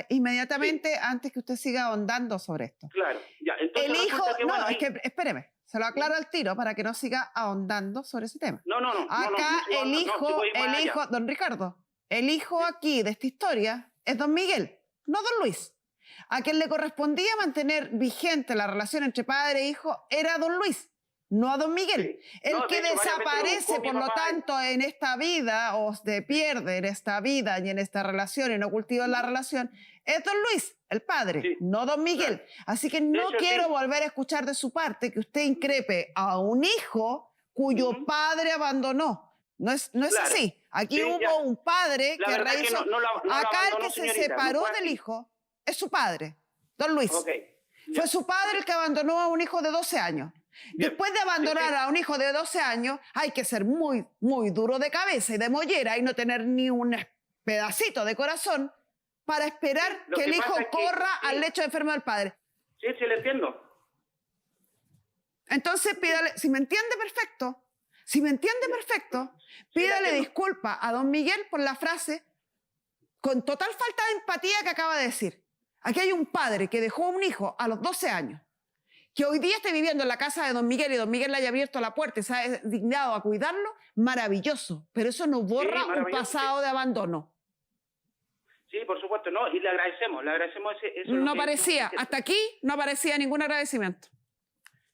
inmediatamente antes que usted siga ahondando sobre esto. Claro, ya. Entonces el hijo, es que espéreme, se lo aclaro al tiro para que no siga ahondando sobre ese tema. No. Acá el hijo, don Ricardo, el hijo aquí de esta historia es don Miguel, no don Luis. A quien le correspondía mantener vigente la relación entre padre e hijo era a don Luis, no a don Miguel. El que desaparece, por lo tanto, en esta vida, o se pierde en esta vida y en esta relación y no cultiva la relación, es don Luis, el padre, no don Miguel. Así que no quiero volver a escuchar de su parte que usted increpe a un hijo cuyo padre abandonó. No es así. Aquí hubo un padre que rehizo. Acá el que se separó del hijo es su padre, don Luis. Fue su padre el que abandonó a un hijo de 12 años. Después de abandonar a un hijo de 12 años, hay que ser muy, muy duro de cabeza y de mollera y no tener ni un pedacito de corazón para esperar que el hijo corra al lecho de enfermo del padre. Sí, le entiendo. Entonces, pídale, si me entiende perfecto, pídale disculpas a don Miguel por la frase con total falta de empatía que acaba de decir. Aquí hay un padre que dejó a un hijo a los 12 años, que hoy día esté viviendo en la casa de don Miguel y don Miguel le haya abierto la puerta y se ha dignado a cuidarlo, maravilloso. Pero eso no borra un pasado de abandono. Sí, por supuesto, no, y le agradecemos ese no parecía, hasta aquí no parecía ningún agradecimiento.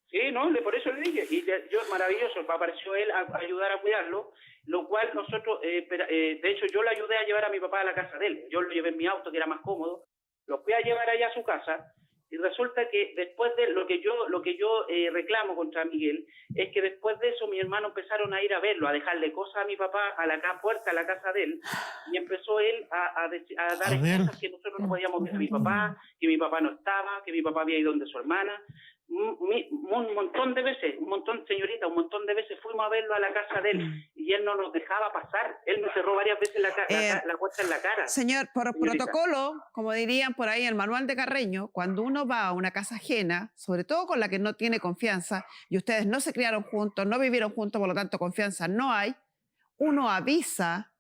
Sí, no, por eso le dije, y yo, maravilloso, apareció él a ayudar a cuidarlo, lo cual nosotros, de hecho yo le ayudé a llevar a mi papá a la casa de él, yo lo llevé en mi auto que era más cómodo, lo fui a llevar allá a su casa, y resulta que después de lo que yo reclamo contra Miguel, es que después de eso mis hermanos empezaron a ir a verlo, a dejarle cosas a mi papá a la puerta a la casa de él, y empezó él a dar excusas que nosotros no podíamos ver a mi papá, que mi papá no estaba, que mi papá había ido donde su hermana. Un montón de veces, un montón de veces fuimos a verlo a la casa de él y él no nos dejaba pasar. Él nos cerró varias veces la puerta en la cara. Señor, por protocolo, como dirían por ahí en el manual de Carreño, cuando uno va a una casa ajena, sobre todo con la que no tiene confianza, y ustedes no se criaron juntos, no vivieron juntos, por lo tanto confianza no hay, uno avisa,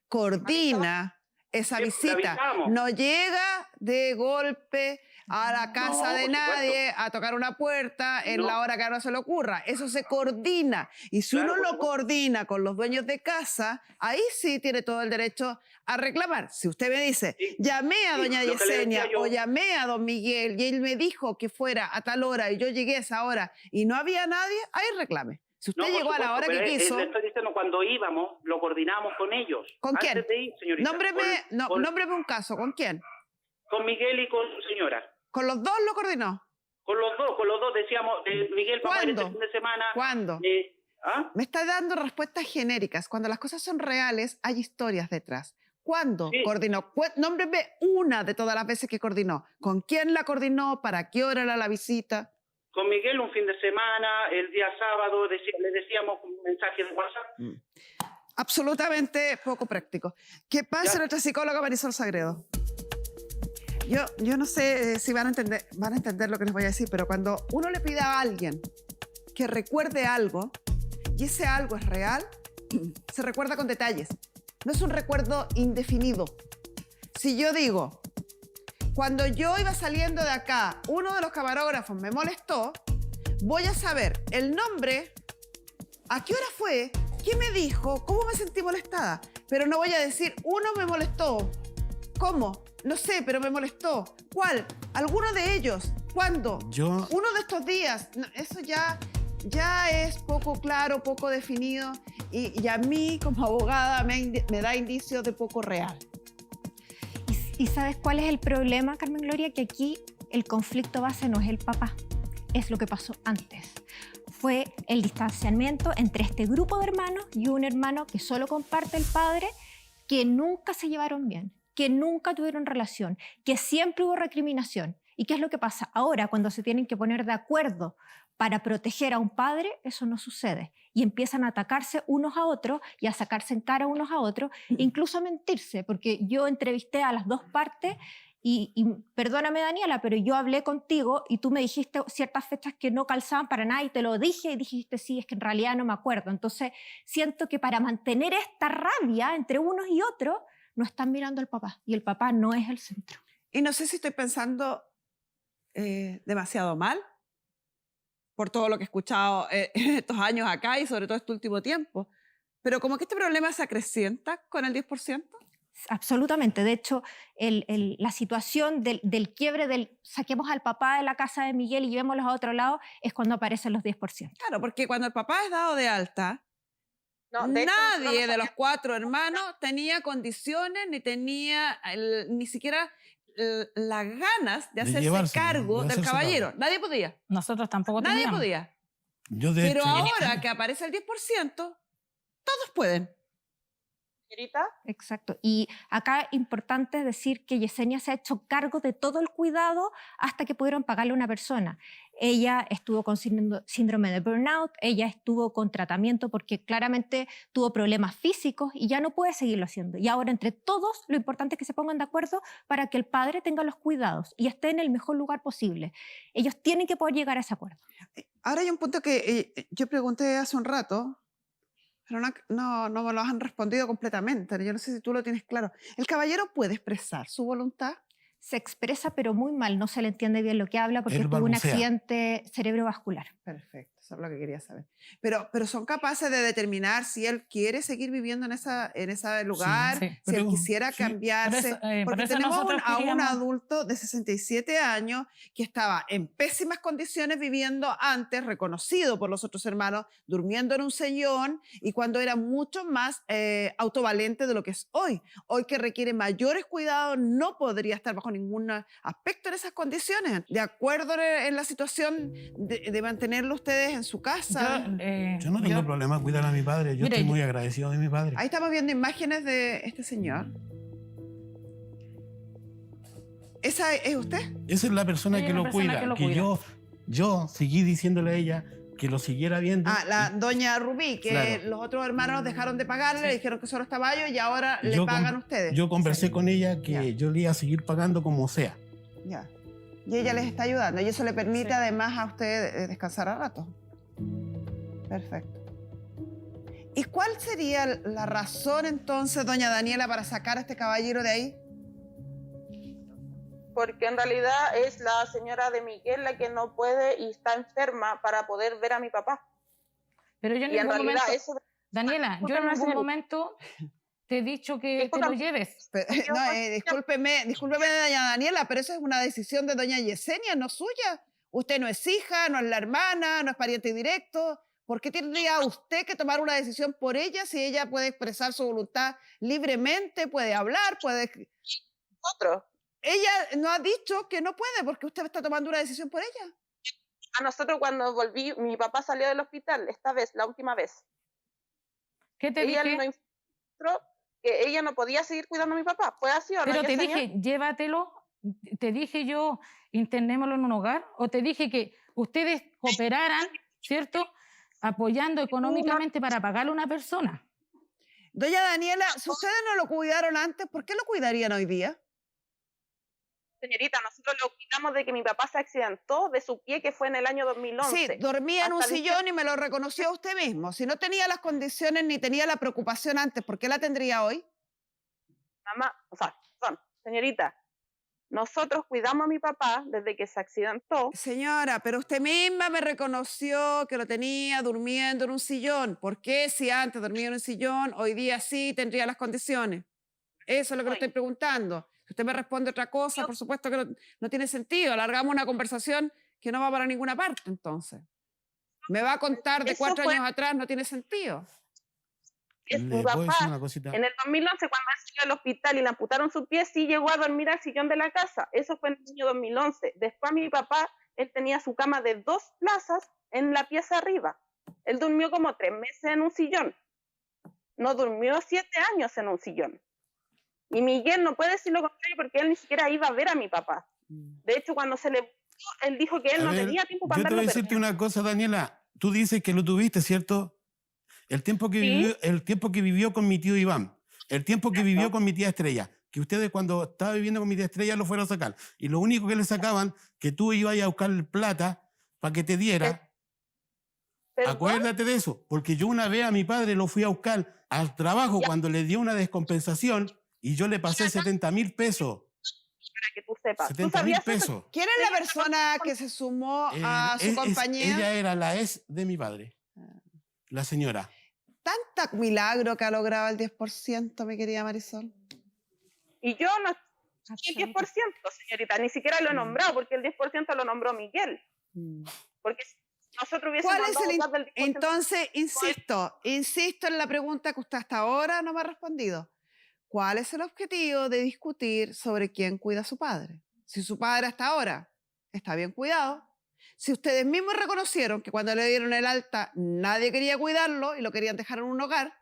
coordina esa visita. No llega de golpe a la casa de por nadie a tocar una puerta en No. la hora que ahora se le ocurra. Eso se coordina. Y si Claro, uno por lo supuesto. coordina con los dueños de casa, ahí sí tiene todo el derecho a reclamar. Si usted me dice, Sí. llamé a Sí, doña lo que le Yesenia decía yo. o llamé a don Miguel y él me dijo que fuera a tal hora y yo llegué a esa hora y no había nadie, ahí reclame. Si usted No, por llegó a la supuesto, hora pero que quiso, le estoy diciendo, cuando íbamos, lo coordinamos con ellos. ¿con Antes quién? de ir, señorita. Nómbreme un caso, ¿con quién? Con Miguel y con su señora. ¿Con los dos lo coordinó? Con los dos decíamos, Miguel, vamos a ir este ¿Cuándo? fin de semana. ¿Cuándo? ¿Ah? Me está dando respuestas genéricas. Cuando las cosas son reales, hay historias detrás. ¿Cuándo Sí. coordinó? Nómbreme una de todas las veces que coordinó. ¿Con quién la coordinó? ¿Para qué hora era la visita? Con Miguel un fin de semana, el día sábado, le decíamos un mensaje de WhatsApp. Absolutamente poco práctico. ¿Qué pasa, Ya. nuestra psicóloga Marisol Sagredo? Yo no sé si van a entender lo que les voy a decir, pero cuando uno le pide a alguien que recuerde algo y ese algo es real, se recuerda con detalles. No es un recuerdo indefinido. Si yo digo, cuando yo iba saliendo de acá, uno de los camarógrafos me molestó, voy a saber el nombre, a qué hora fue, qué me dijo, cómo me sentí molestada. Pero no voy a decir, uno me molestó. ¿Cómo? No sé, pero me molestó. ¿Cuál? ¿Alguno de ellos? ¿Cuándo? Yo, Uno de estos días. No, eso ya es poco claro, poco definido y a mí como abogada me da indicios de poco real. ¿Y sabes cuál es el problema, Carmen Gloria? Que aquí el conflicto base no es el papá, es lo que pasó antes. Fue el distanciamiento entre este grupo de hermanos y un hermano que solo comparte el padre, que nunca se llevaron bien, que nunca tuvieron relación, que siempre hubo recriminación. ¿Y qué es lo que pasa? Ahora, cuando se tienen que poner de acuerdo para proteger a un padre, eso no sucede. Y empiezan a atacarse unos a otros y a sacarse en cara unos a otros, incluso a mentirse, porque yo entrevisté a las dos partes y perdóname, Daniela, pero yo hablé contigo y tú me dijiste ciertas fechas que no calzaban para nada y te lo dije y dijiste, sí, es que en realidad no me acuerdo. Entonces, siento que para mantener esta rabia entre unos y otros, no están mirando al papá y el papá no es el centro. Y no sé si estoy pensando demasiado mal por todo lo que he escuchado estos años acá y sobre todo este último tiempo, pero como que este problema se acrecienta con el 10%. Absolutamente. De hecho, la situación del quiebre del saquemos al papá de la casa de Miguel y llevémoslos a otro lado es cuando aparecen los 10%. Claro, porque cuando el papá es dado de alta, No, de hecho, nosotros nadie no de los sabíamos- 4 hermanos tenía condiciones ni tenía ni siquiera las ganas de hacerse llevárselo, cargo de del hacerse caballero. Nadie podía. Nosotros tampoco Nadie teníamos. podía. yo de Pero hecho, ahora que aparece el 10%, todos pueden. Señorita, Exacto. Y acá importante decir que Yesenia se ha hecho cargo de todo el cuidado hasta que pudieron pagarle a una persona. Ella estuvo con síndrome de burnout, ella estuvo con tratamiento porque claramente tuvo problemas físicos y ya no puede seguirlo haciendo. Y ahora entre todos lo importante es que se pongan de acuerdo para que el padre tenga los cuidados y esté en el mejor lugar posible. Ellos tienen que poder llegar a ese acuerdo. Ahora hay un punto que yo pregunté hace un rato, pero no me lo han respondido completamente. Yo no sé si tú lo tienes claro. ¿El caballero puede expresar su voluntad? Se expresa pero muy mal, no se le entiende bien lo que habla porque Él tuvo un balbucea. accidente cerebrovascular. Perfecto, eso es lo que quería saber. Pero son capaces de determinar si él quiere seguir viviendo en ese lugar, sí, si él pero- quisiera sí, cambiarse. por porque eso tenemos nosotros a un queríamos- adulto de 67 años que estaba en pésimas condiciones viviendo antes, reconocido por los otros hermanos, durmiendo en un sillón y cuando era mucho más autovalente de lo que es hoy. Hoy que requiere mayores cuidados, no podría estar bajo ningún aspecto en esas condiciones. De acuerdo en la situación de mantenerlo ustedes en su casa. yo no tengo problema en cuidar a mi padre. Yo Mire, estoy yo- muy agradecido de mi padre. Ahí estamos viendo imágenes de este señor. ¿Esa es usted? Esa es la persona Ella que es la lo persona cuida. que lo Que cuida. yo seguí diciéndole a ella que lo siguiera viendo. Ah, la doña Rubí, que Claro. los otros hermanos dejaron de pagarle, le dijeron que solo estaba yo y ahora le Yo pagan con- ustedes. Yo conversé con ella que Ya. yo le iba a seguir pagando como sea. Ya. Y ella les está ayudando. Y eso le permite Sí. además a usted descansar a rato. Perfecto. ¿Y cuál sería la razón entonces, doña Daniela, para sacar a este caballero de ahí? porque en realidad es la señora de Miguel la que no puede y está enferma para poder ver a mi papá. Pero yo en Y en ningún realidad momento, eso... Daniela, yo en Discúlpame, ningún señorita. momento te he dicho que te Discúlpame. lo lleves. No, discúlpeme, doña Daniela, pero eso es una decisión de doña Yesenia, no suya. Usted no es hija, no es la hermana, no es pariente directo. ¿Por qué tendría usted que tomar una decisión por ella si ella puede expresar su voluntad libremente, puede hablar, puede... Otro. Ella no ha dicho que no puede porque usted está tomando una decisión por ella. A nosotros cuando volví, mi papá salió del hospital, esta vez, la última vez. ¿Qué te Ella dije? nos informó que ella no podía seguir cuidando a mi papá. ¿Fue así o no? Pero te Yesenia? dije, llévatelo. Te dije yo, internémoslo en un hogar. O te dije que ustedes cooperaran, ¿cierto? Apoyando económicamente para pagarle a una persona. Doña Daniela, si ustedes no lo cuidaron antes, ¿por qué lo cuidarían hoy día? Señorita, nosotros lo quitamos de que mi papá se accidentó de su pie, que fue en el año 2011. Sí, dormía en un Hasta sillón y me lo reconoció usted mismo. Si no tenía las condiciones ni tenía la preocupación antes, ¿por qué la tendría hoy? Mamá, señorita, nosotros cuidamos a mi papá desde que se accidentó. Señora, pero usted misma me reconoció que lo tenía durmiendo en un sillón. ¿Por qué si antes dormía en un sillón, hoy día sí tendría las condiciones? Eso es lo que le estoy preguntando. Si usted me responde otra cosa, por supuesto que no tiene sentido. Alargamos una conversación que no va para ninguna parte, entonces. Me va a contar de Eso 4 fue- años atrás, no tiene sentido. Es ¿Le mi puedo decir papá, una cosita? en el 2011, cuando él salió al hospital y le amputaron su pie, sí llegó a dormir al sillón de la casa. Eso fue en el año 2011. Después mi papá, él tenía su cama de 2 plazas en la pieza arriba. Él durmió como 3 meses en un sillón. No durmió 7 años en un sillón. Y Miguel no puede decir lo contrario porque él ni siquiera iba a ver a mi papá. De hecho, cuando se le... Él dijo que él A no ver, tenía tiempo para yo te voy a andarlo decirte perdiendo. una cosa, Daniela. Tú dices que lo tuviste, ¿cierto? El tiempo que, vivió con mi tío Iván, el tiempo que vivió con mi tía Estrella, que ustedes cuando estaba viviendo con mi tía Estrella lo fueron a sacar. Y lo único que le sacaban, que tú ibas a buscar plata para que te diera. ¿Perdón? Acuérdate de eso, porque yo una vez a mi padre lo fui a buscar al trabajo cuando le dio una descompensación y yo le pasé 70.000 pesos. Para que tú sepas. ¿Tú 70.000 sabías eso? pesos. ¿Quién es la persona que se sumó a su compañía? Ella era la ex de mi padre, la señora. Tanta milagro que ha logrado el 10%, mi querida Marisol. Y yo no el 10%, señorita, ni siquiera lo he nombrado, porque el 10% lo nombró Miguel. Porque si nosotros hubiésemos ¿Cuál es el mandado más del 10%, Entonces, insisto en la pregunta que usted hasta ahora no me ha respondido. ¿Cuál es el objetivo de discutir sobre quién cuida a su padre? Si su padre hasta ahora está bien cuidado, si ustedes mismos reconocieron que cuando le dieron el alta nadie quería cuidarlo y lo querían dejar en un hogar,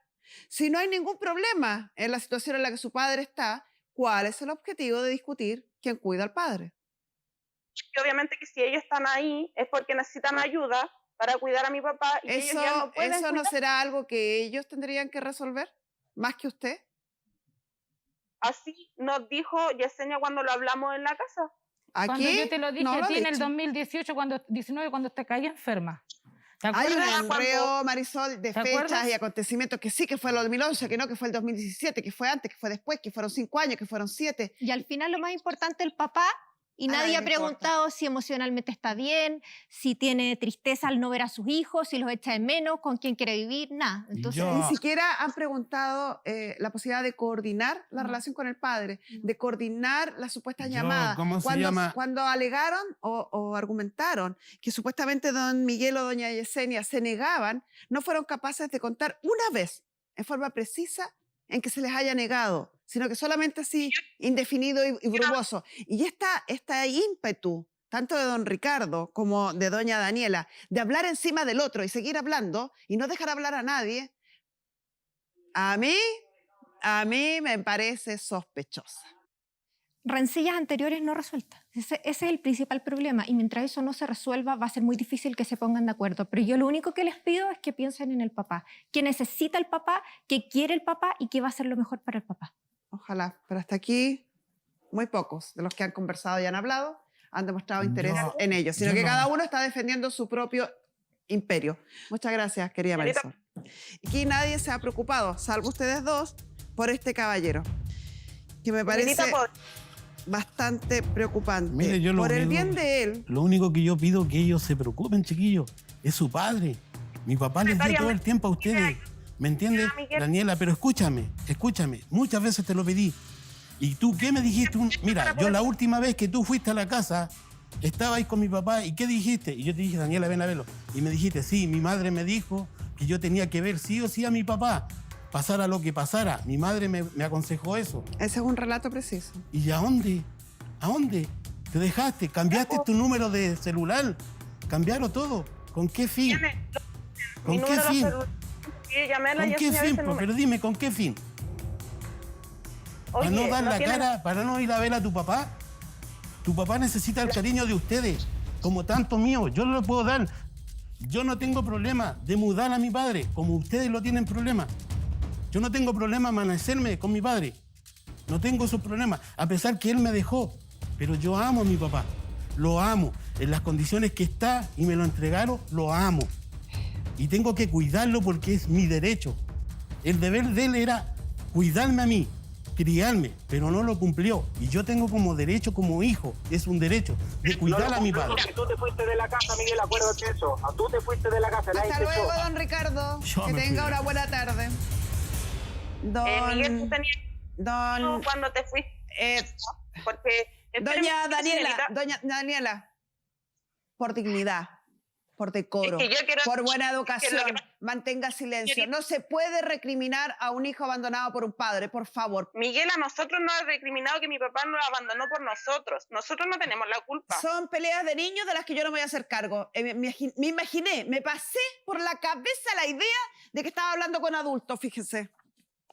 si no hay ningún problema en la situación en la que su padre está, ¿cuál es el objetivo de discutir quién cuida al padre? y obviamente que si ellos están ahí es porque necesitan ayuda para cuidar a mi papá y ellos ya no pueden ¿Eso no cuidar. será algo que ellos tendrían que resolver más que usted? Así nos dijo Yesenia cuando lo hablamos en la casa. Aquí Cuando yo te lo dije no a lo ti ha en el dicho. 2018, 19, cuando te caí enferma. ¿Te Hay un acuerdas? enreo, Marisol, de ¿Te fechas acuerdas? y acontecimientos que sí, que fue el 2011, que no, que fue el 2017, que fue antes, que fue después, que fueron 5 años, que fueron 7. Y al final lo más importante, el papá, y nadie Ay, ha no importa. preguntado si emocionalmente está bien, si tiene tristeza al no ver a sus hijos, si los echa de menos, con quién quiere vivir, nada. Entonces, Yo- Ni siquiera han preguntado la posibilidad de coordinar la No. relación con el padre, de coordinar las supuestas Yo, llamadas. ¿cómo se cuando, llama? cuando alegaron o argumentaron que supuestamente don Miguel o doña Yesenia se negaban, no fueron capaces de contar una vez, en forma precisa, en que se les haya negado, sino que solamente así, indefinido y brumoso. Y este ímpetu, tanto de don Ricardo como de doña Daniela, de hablar encima del otro y seguir hablando y no dejar hablar a nadie, a mí me parece sospechosa. rencillas anteriores no resueltas. Ese es el principal problema. Y mientras eso no se resuelva, va a ser muy difícil que se pongan de acuerdo. Pero yo lo único que les pido es que piensen en el papá. Que necesita el papá, que quiere el papá y que va a hacer lo mejor para el papá. Ojalá, pero hasta aquí muy pocos de los que han conversado y han hablado han demostrado interés en ello, sino yo que no. cada uno está defendiendo su propio imperio. Muchas gracias, querida Marisol. Aquí nadie se ha preocupado, salvo ustedes dos, por este caballero, que me parece... Señorita, bastante preocupante. Mire, yo Por el bien de él. Lo único que yo pido es que ellos se preocupen, chiquillos. Es su padre. Mi papá les dio todo el tiempo a ustedes. ¿Me entiendes, Daniela? Pero escúchame. Muchas veces te lo pedí. ¿Y tú qué me dijiste? Mira, yo la última vez que tú fuiste a la casa, estaba ahí con mi papá, ¿y qué dijiste? Y yo te dije, Daniela, ven a verlo. Y me dijiste, sí, mi madre me dijo que yo tenía que ver sí o sí a mi papá. Pasara lo que pasara. Mi madre me aconsejó eso. Ese es un relato preciso. ¿Y a dónde? ¿A dónde? ¿Te dejaste? ¿Cambiaste tu número de celular? ¿Cambiaron todo? ¿Con qué fin? ¿Con qué fin? ¿Con qué fin? Pero dime, ¿con qué fin? ¿Para no dar la cara? ¿Para no ir a ver a tu papá? Tu papá necesita el cariño de ustedes, como tanto mío. Yo no lo puedo dar. Yo no tengo problema de mudar a mi padre, como ustedes lo tienen problema. Yo no tengo problema en amanecerme con mi padre. No tengo esos problemas, a pesar que él me dejó. Pero yo amo a mi papá. Lo amo. En las condiciones que está y me lo entregaron, lo amo. Y tengo que cuidarlo porque es mi derecho. El deber de él era cuidarme a mí, criarme, pero no lo cumplió. Y yo tengo como derecho, como hijo, es un derecho de cuidar a mi padre. Porque tú te fuiste de la casa, Miguel, acuérdate de eso. Tú te fuiste de la casa. Hasta luego, don Ricardo. Que tenga una buena tarde. Miguel, tú tenías cuando te fuiste. Porque doña Daniela, por dignidad, por decoro, por buena educación, mantenga silencio. No se puede recriminar a un hijo abandonado por un padre, por favor. Miguel, a nosotros nos ha recriminado que mi papá nos abandonó por nosotros. Nosotros no tenemos la culpa. Son peleas de niños de las que yo no me voy a hacer cargo. Me imaginé, me pasé por la cabeza la idea de que estaba hablando con adultos, fíjese.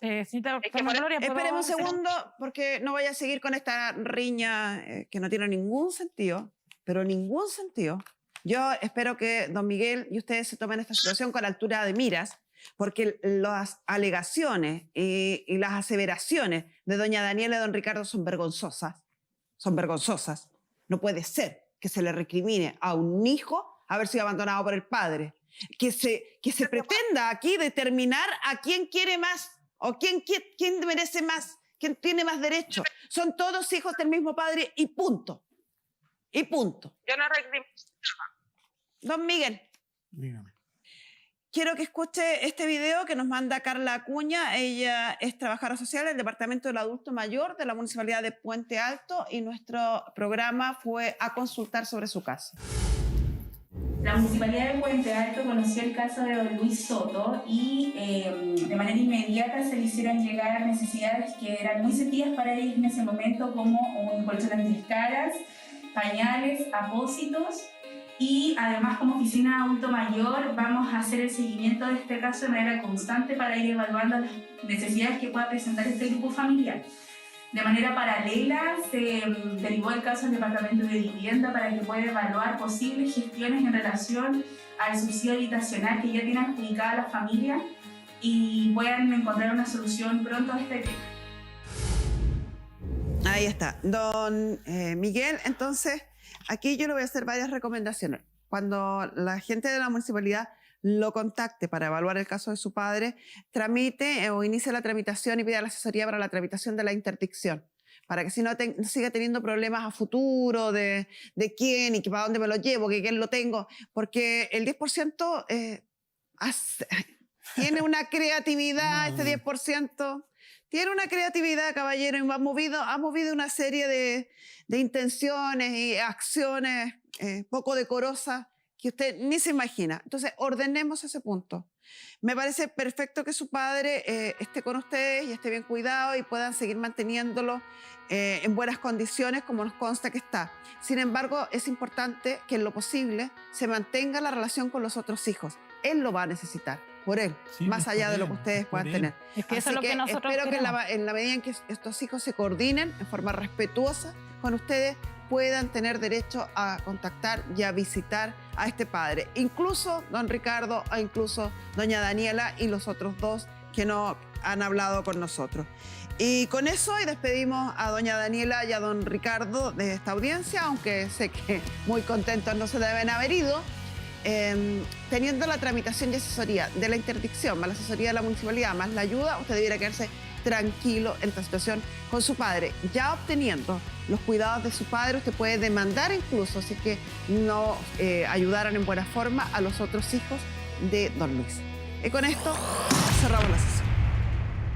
Espéreme un segundo, porque no voy a seguir con esta riña que no tiene ningún sentido, pero ningún sentido. Yo espero que don Miguel y ustedes se tomen esta situación con altura de miras, porque las alegaciones y las aseveraciones de doña Daniela y don Ricardo son vergonzosas. Son vergonzosas. No puede ser que se le recrimine a un hijo haber sido abandonado por el padre. Que se pretenda aquí determinar a quién quiere más o quién merece más, quién tiene más derecho. Son todos hijos del mismo padre y punto. Y punto. Yo no recrimino. Don Miguel. Dígame. Quiero que escuche este video que nos manda Carla Acuña. Ella es trabajadora social del Departamento del Adulto Mayor de la Municipalidad de Puente Alto y nuestro programa fue a consultar sobre su caso. La Municipalidad de Puente Alto conoció el caso de don Luis Soto y de manera inmediata se le hicieron llegar necesidades que eran muy sentidas para ellos en ese momento, como un colchón antiescaras, pañales, apósitos, y además como oficina de adulto mayor vamos a hacer el seguimiento de este caso de manera constante para ir evaluando las necesidades que pueda presentar este grupo familiar. De manera paralela se derivó el caso al Departamento de Vivienda para que pueda evaluar posibles gestiones en relación al subsidio habitacional que ya tiene adjudicada la familia y puedan encontrar una solución pronto a este tema. Ahí está. Don Miguel, entonces, aquí yo le voy a hacer varias recomendaciones. Cuando la gente de la municipalidad lo contacte para evaluar el caso de su padre, tramite o inicie la tramitación y pida la asesoría para la tramitación de la interdicción, para que si no siga teniendo problemas a futuro de quién y que para dónde me lo llevo, que quién lo tengo, porque el 10% tiene una creatividad, este 10%... Tiene una creatividad, caballero, y ha movido una serie de intenciones y acciones poco decorosas que usted ni se imagina. Entonces, ordenemos ese punto. Me parece perfecto que su padre esté con ustedes y esté bien cuidado y puedan seguir manteniéndolo en buenas condiciones, como nos consta que está. Sin embargo, es importante que en lo posible se mantenga la relación con los otros hijos. Él lo va a necesitar. Por él, sí, más allá de lo que ustedes puedan tener. Es que eso es lo que nosotros espero que en la medida en que estos hijos se coordinen en forma respetuosa con ustedes, puedan tener derecho a contactar y a visitar a este padre. Incluso don Ricardo o incluso doña Daniela y los otros dos que no han hablado con nosotros. Y con eso y despedimos a doña Daniela y a don Ricardo de esta audiencia, aunque sé que muy contentos no se deben haber ido. teniendo la tramitación y asesoría de la interdicción, más la asesoría de la municipalidad, más la ayuda, usted debiera quedarse tranquilo en esta situación con su padre. Ya obteniendo los cuidados de su padre, usted puede demandar incluso, así que no ayudaran en buena forma a los otros hijos de don Luis. Y con esto cerramos la sesión.